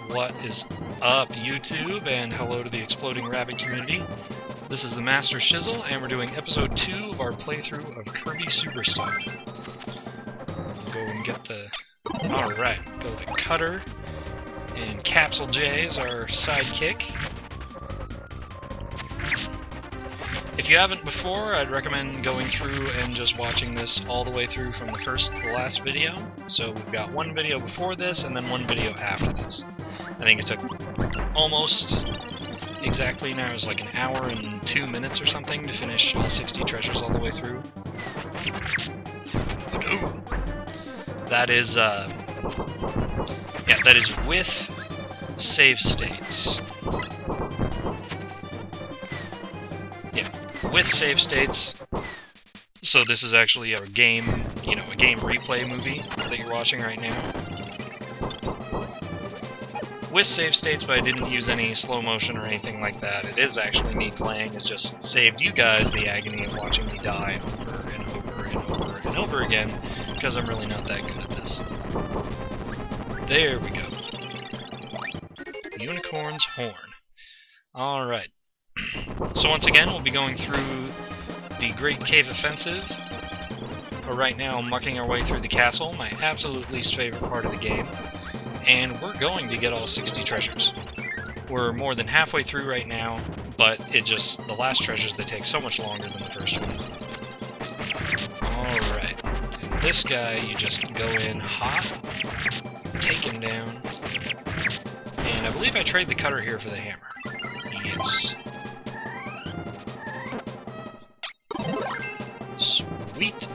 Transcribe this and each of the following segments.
What is up, YouTube, and hello to the Exploding Rabbit community. This is the MasterShizzle, and we're doing episode 2 of our playthrough of Kirby Super Star. We'll go and get the... Alright, go with the cutter, and Capsule J is our sidekick. If you haven't before, I'd recommend going through and just watching this all the way through from the first to the last video. So we've got one video before this, and then one video after this. I think it took almost exactly, now it was like an hour and 2 minutes or something to finish all 60 treasures all the way through. But, ooh, that is, yeah, that is with save states. Yeah, with save states. So this is actually a game, you know, a game replay movie that you're watching right now. With save states, but I didn't use any slow motion or anything like that. It is actually me playing. It just saved you guys the agony of watching me die over and over and over and over again, because I'm really not that good at this. There we go. Unicorn's Horn. Alright. So once again, we'll be going through the Great Cave Offensive. We're right now mucking our way through the castle, my absolute least favorite part of the game. And we're going to get all 60 treasures. We're more than halfway through right now, but the last treasures, they take so much longer than the first ones. Alright, and this guy, you just go in hot, take him down, and I believe I trade the cutter here for the hammer. Yes. Sweet.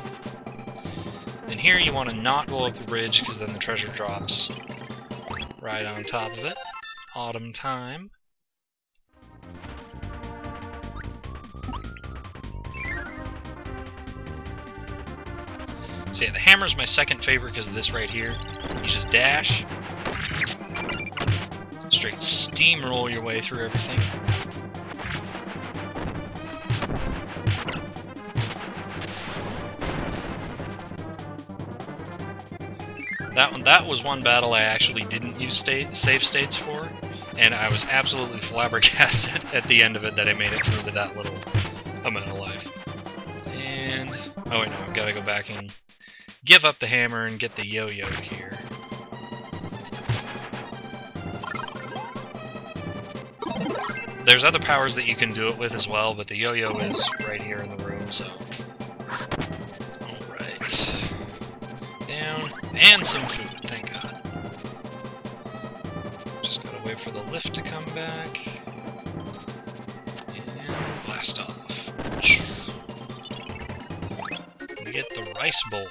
And here you want to not go up the bridge, because then the treasure drops right on top of it. Autumn time. So yeah, the hammer's my second favorite because of this right here. You just dash. Straight steamroll your way through everything. That was one battle I actually didn't use save states for, and I was absolutely flabbergasted at the end of it that I made it through with that little amount of life. And oh wait, no, I've got to go back and give up the hammer and get the yo-yo here. There's other powers that you can do it with as well, but the yo-yo is right here in the room, so... Alright. Down. And some food, thank God. Just gotta wait for the lift to come back. And blast off. We get the rice bowl.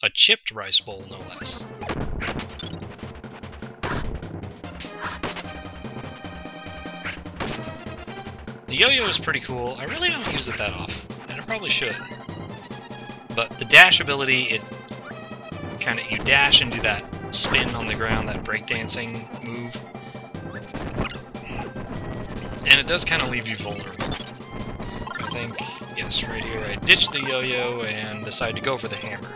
A chipped rice bowl, no less. The yo-yo is pretty cool. I really don't use it that often, and I probably should. But the dash ability, you dash and do that spin on the ground, that breakdancing move. And it does kind of leave you vulnerable. I think, yes, right here I ditched the yo-yo and decided to go for the hammer.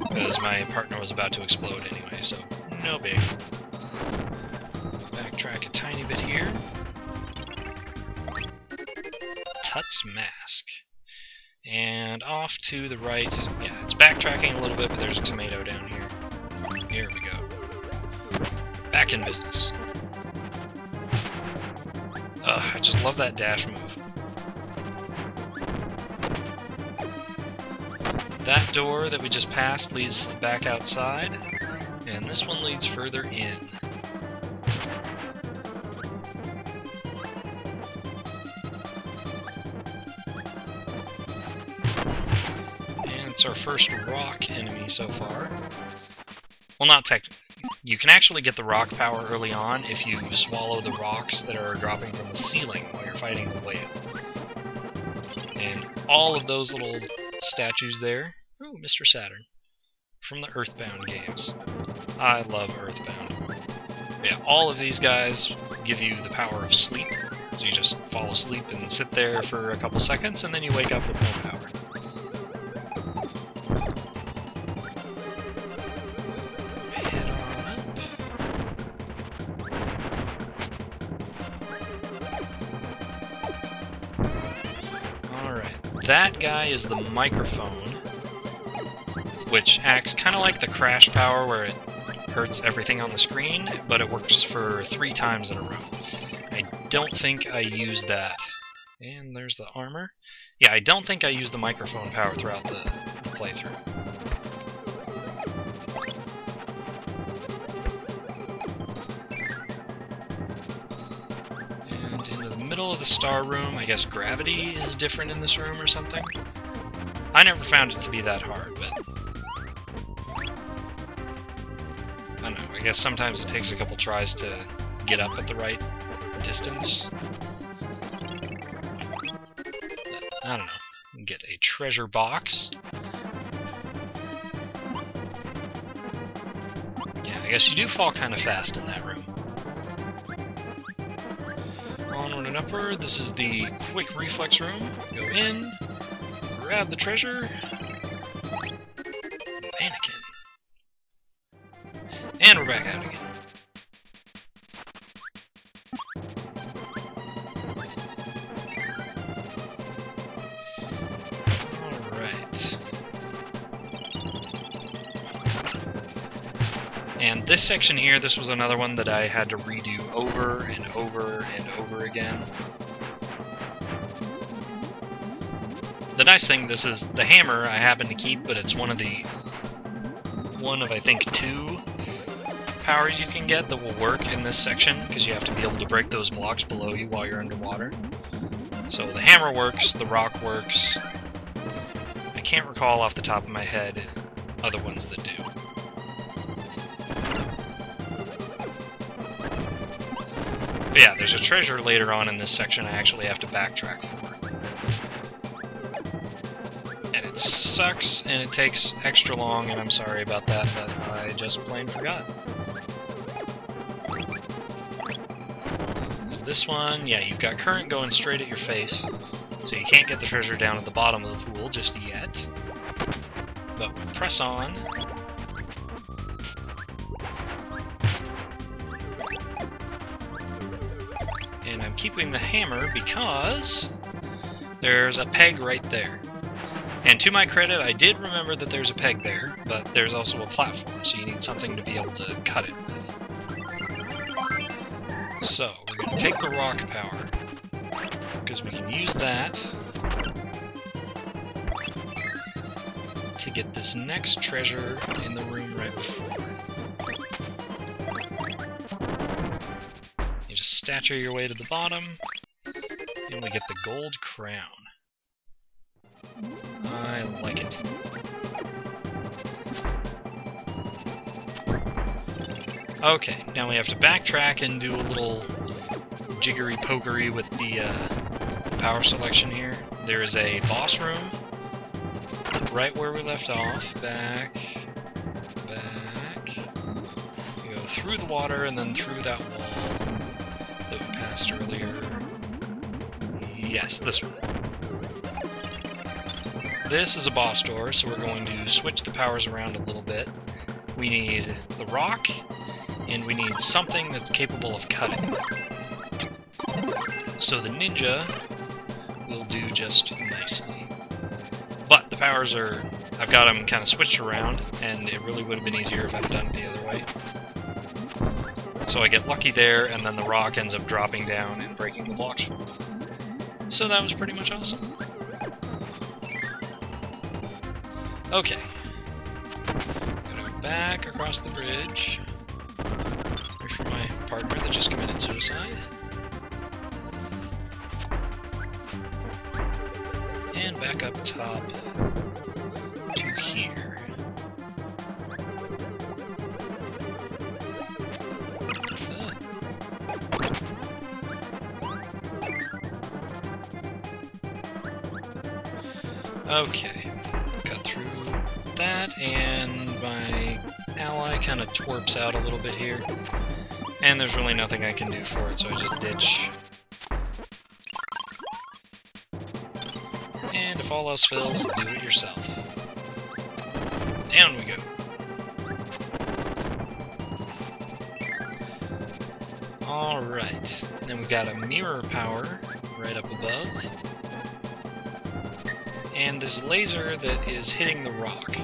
Because my partner was about to explode anyway, so no big. Backtrack a tiny bit here. Tut's Mask. And off to the right. Yeah, it's backtracking a little bit, but there's a tomato down here. Here we go. Back in business. Ugh, I just love that dash move. That door that we just passed leads back outside, and this one leads further in. It's our first rock enemy so far. Well, not technically. You can actually get the rock power early on if you swallow the rocks that are dropping from the ceiling while you're fighting the whale. And all of those little statues there... Ooh, Mr. Saturn. From the Earthbound games. I love Earthbound. Yeah, all of these guys give you the power of sleep. So you just fall asleep and sit there for a couple seconds, and then you wake up with no power. Head on up. that guy is the microphone, which acts kind of like the crash power where it hurts everything on the screen, but it works for 3 times in a row. I don't think I used that. And there's the armor. Yeah, I don't think I used the microphone power throughout the playthrough. And into the middle of the star room, I guess gravity is different in this room or something. I never found it to be that hard, but I don't know, I guess sometimes it takes a couple tries to get up at the right distance. I don't know. Get a treasure box. Yeah, I guess you do fall kind of fast in that room. Onward and upward. This is the quick reflex room. Go in, grab the treasure. Mannequin. And we're back out again. And this section here, this was another one that I had to redo over and over and over again. The nice thing, this is the hammer I happen to keep, but it's one of I think 2 powers you can get that will work in this section, because you have to be able to break those blocks below you while you're underwater. So the hammer works, the rock works. I can't recall off the top of my head other ones that do. But yeah, there's a treasure later on in this section I actually have to backtrack for. And it sucks, and it takes extra long, and I'm sorry about that, but I just plain forgot. So this one, yeah, you've got current going straight at your face, so you can't get the treasure down at the bottom of the pool just yet. But we press on. And I'm keeping the hammer because there's a peg right there. And to my credit, I did remember that there's a peg there, but there's also a platform, so you need something to be able to cut it with. So, we're going to take the rock power, because we can use that to get this next treasure in the room right before. You just stature your way to the bottom, and we get the gold crown. I like it. Okay, now we have to backtrack and do a little jiggery-pokery with the power selection here. There is a boss room right where we left off. Back. We go through the water and then through that wall that we passed earlier. Yes, this one. This is a boss door, so we're going to switch the powers around a little bit. We need the rock, and we need something that's capable of cutting. So the ninja will do just nicely. But the powers are... I've got them kind of switched around, and it really would have been easier if I'd done it the other way. So I get lucky there, and then the rock ends up dropping down and breaking the blocks. So that was pretty much awesome. Okay. Gotta go back across the bridge. Wait for my partner that just committed suicide. And back up top to here. Okay. Got through that, and my ally kind of twerps out a little bit here. And there's really nothing I can do for it, so I just ditch. And if all else fails, do it yourself. Down we go. Alright, then we've got a mirror power right up above. and this laser that is hitting the rock,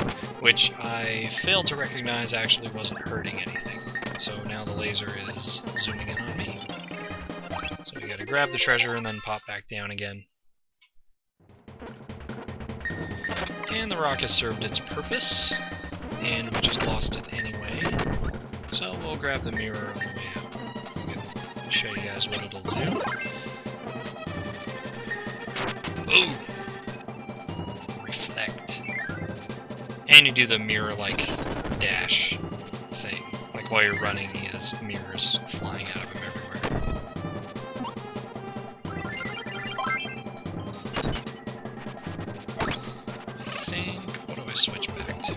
which I failed to recognize actually wasn't hurting anything. So now the laser is zooming in on me. So we gotta grab the treasure and then pop back down again. And the rock has served its purpose, and we just lost it anyway. So we'll grab the mirror on the way out. I can show you guys what it'll do. Ooh! Reflect. And you do the mirror-like dash thing. Like while you're running, he has mirrors flying out of him everywhere. I think... what do I switch back to?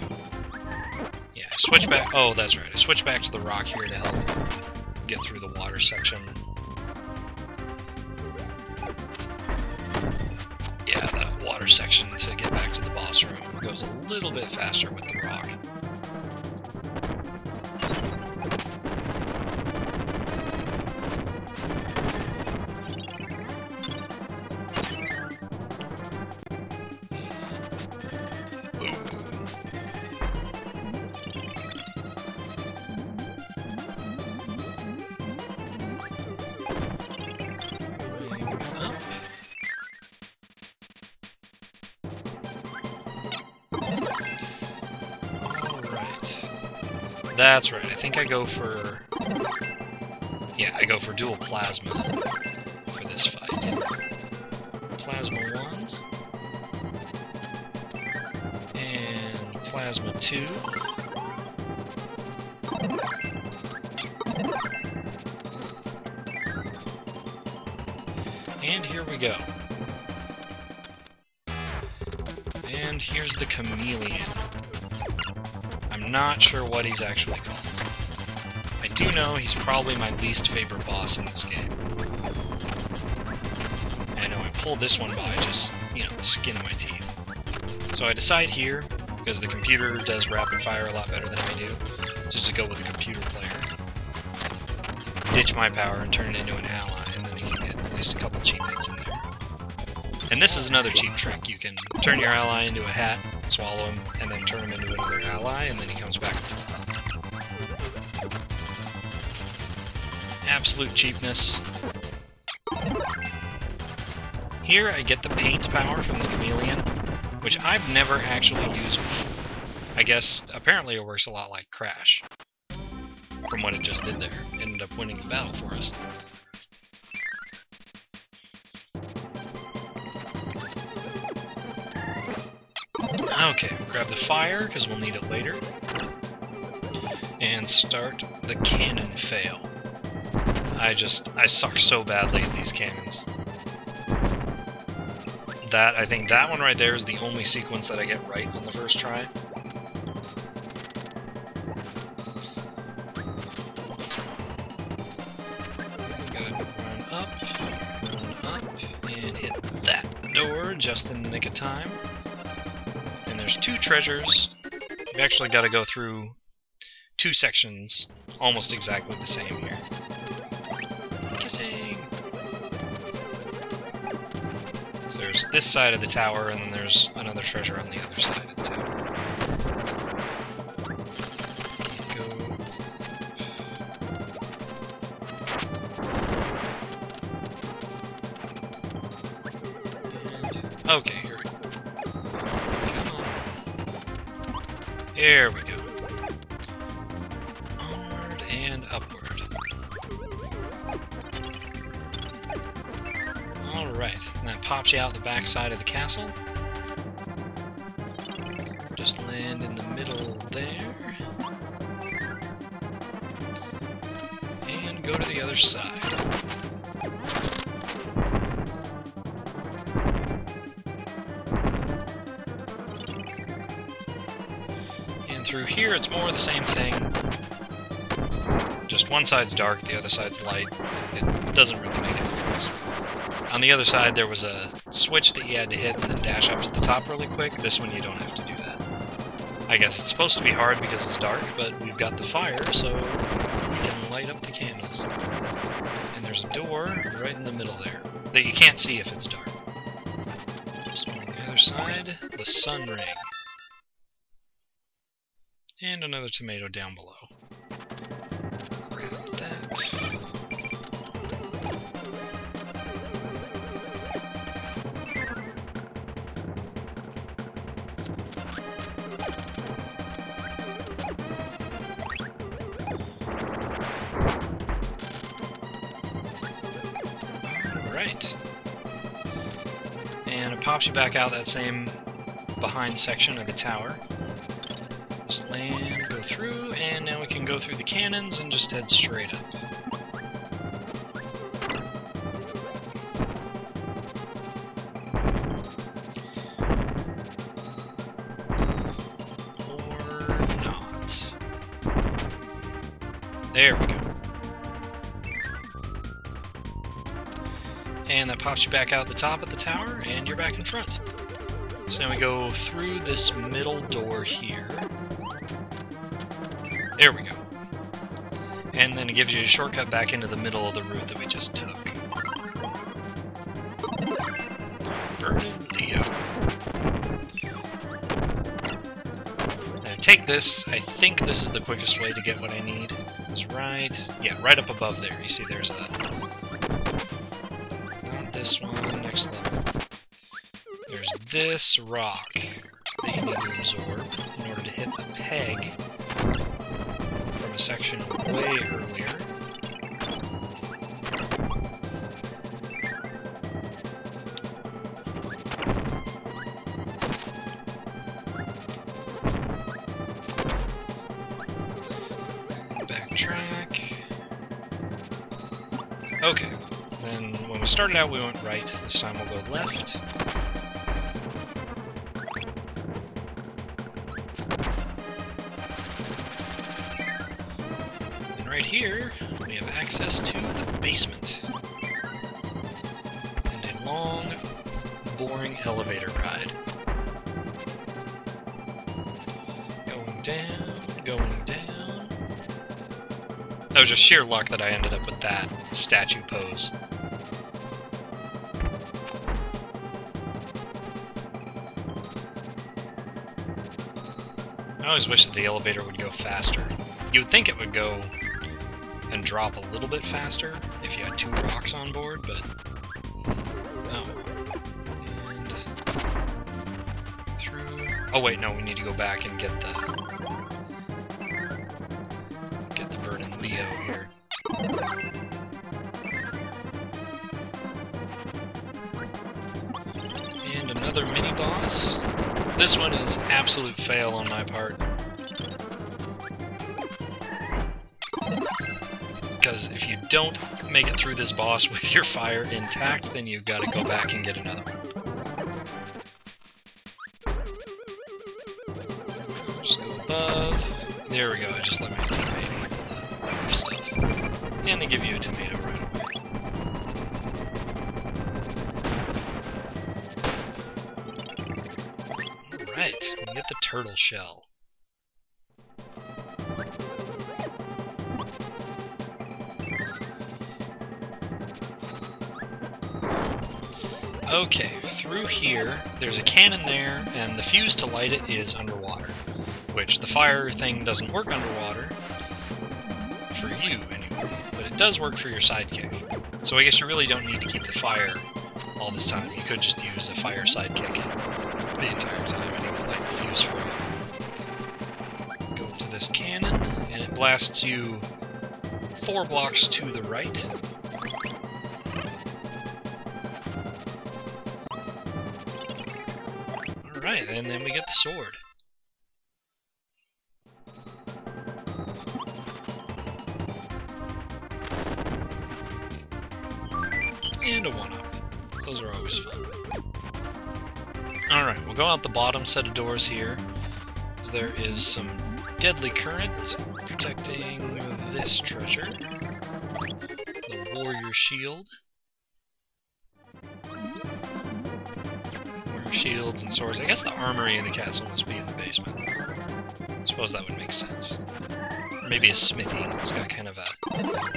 Yeah, I switch back... oh, that's right. I switch back to the rock here to help get through the water section. Yeah, the water section to get back to the boss room goes a little bit faster with the rock. That's right, I think I go for... yeah, I go for dual plasma for this fight. Plasma 1. And plasma 2. And here we go. And here's the chameleon. I'm not sure what he's actually called. I do know he's probably my least favorite boss in this game. I know I pulled this one by just, you know, the skin of my teeth. So I decide here, because the computer does rapid fire a lot better than I do, just to go with a computer player. Ditch my power and turn it into an ally, and then you can get at least a couple cheat hits in there. And this is another cheap trick. You can turn your ally into a hat, swallow him, and then turn him into another ally, and then he comes back to full health. Absolute cheapness. Here I get the paint power from the chameleon, which I've never actually used before. I guess, apparently it works a lot like Crash, from what it just did there. It ended up winning the battle for us. Okay, grab the fire, because we'll need it later. And start the cannon fail. I suck so badly at these cannons. I think that one right there is the only sequence that I get right on the first try. Gotta run up, and hit that door just in the nick of time. And there's 2 treasures. You've actually got to go through 2 sections, almost exactly the same here. Kissing! So there's this side of the tower, and then there's another treasure on the other side of the tower. Go. Okay, here we go. Come on. There we go. Onward and upward. Alright, and that pops you out the back side of the castle. Just land in the middle there. And go to the other side. And through here it's more of the same thing. Just one side's dark, the other side's light. It doesn't really make a difference. On the other side, there was a switch that you had to hit and then dash up to the top really quick. This one, you don't have to do that. I guess it's supposed to be hard because it's dark, but we've got the fire, so we can light up the candles. And there's a door right in the middle there that you can't see if it's dark. Just on the other side, the sun ring. And another tomato down below. Grab that. Alright. And it pops you back out that same behind section of the tower. Just land, go through, and now we can go through the cannons and just head straight up. Or not. There we go. And that pops you back out the top of the tower, and you're back in front. So now we go through this middle door here. There we go. And then it gives you a shortcut back into the middle of the route that we just took. Burning Leo. Now take this. I think this is the quickest way to get what I need. It's right... yeah, right up above there. You see there's a... not this one, next level. There's this rock that you need to absorb in order to hit the peg from a section way earlier. Backtrack. Okay, then when we started out we went right, this time we'll go left. Right here, we have access to the basement. And a long, boring elevator ride. Going down, going down. That was just sheer luck that I ended up with that statue pose. I always wish that the elevator would go faster. You would think it would go and drop a little bit faster if you had 2 rocks on board, but oh. And through. Oh wait, no, we need to go back and get the burning Leo here. And another mini boss. This one is absolute fail on my part. Because if you don't make it through this boss with your fire intact, then you've got to go back and get another one. Just go above. There we go, I just let my teammate handle the rough stuff. And they give you a tomato right away. Alright, we get the turtle shell. Okay, through here, there's a cannon there, and the fuse to light it is underwater. Which, the fire thing doesn't work underwater, for you anyway, but it does work for your sidekick. So I guess you really don't need to keep the fire all this time. You could just use a fire sidekick the entire time, and it would light the fuse for you. Go to this cannon, and it blasts you 4 blocks to the right. Alright, and then we get the sword. And a 1-up. Those are always fun. Alright, we'll go out the bottom set of doors here, as there is some deadly current protecting this treasure. The warrior shield. Shields and swords. I guess the armory in the castle must be in the basement. I suppose that would make sense. Or maybe a smithy. It's got kind of a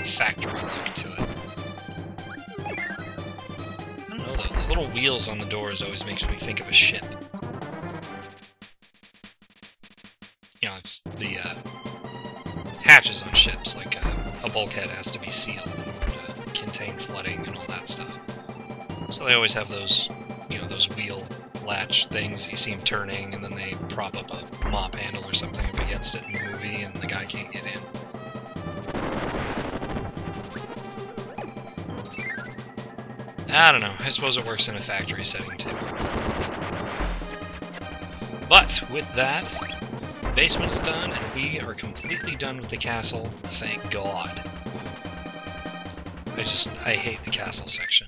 factory look to it. I don't know though. This little wheels on the doors always makes me think of a ship. You know, it's the hatches on ships, like a bulkhead has to be sealed in order to contain flooding and all that stuff. So they always have those, you know, those wheel latch things. You see them turning, and then they prop up a mop handle or something up against it in the movie, and the guy can't get in. I don't know. I suppose it works in a factory setting, too. But, with that, the basement is done, and we are completely done with the castle. Thank God. I hate the castle section.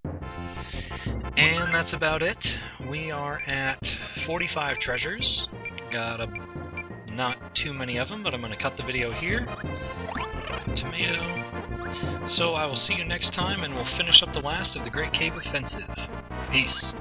And that's about it. We are at 45 treasures. Got not too many of them, but I'm going to cut the video here. Tomato. So I will see you next time, and we'll finish up the last of the Great Cave Offensive. Peace.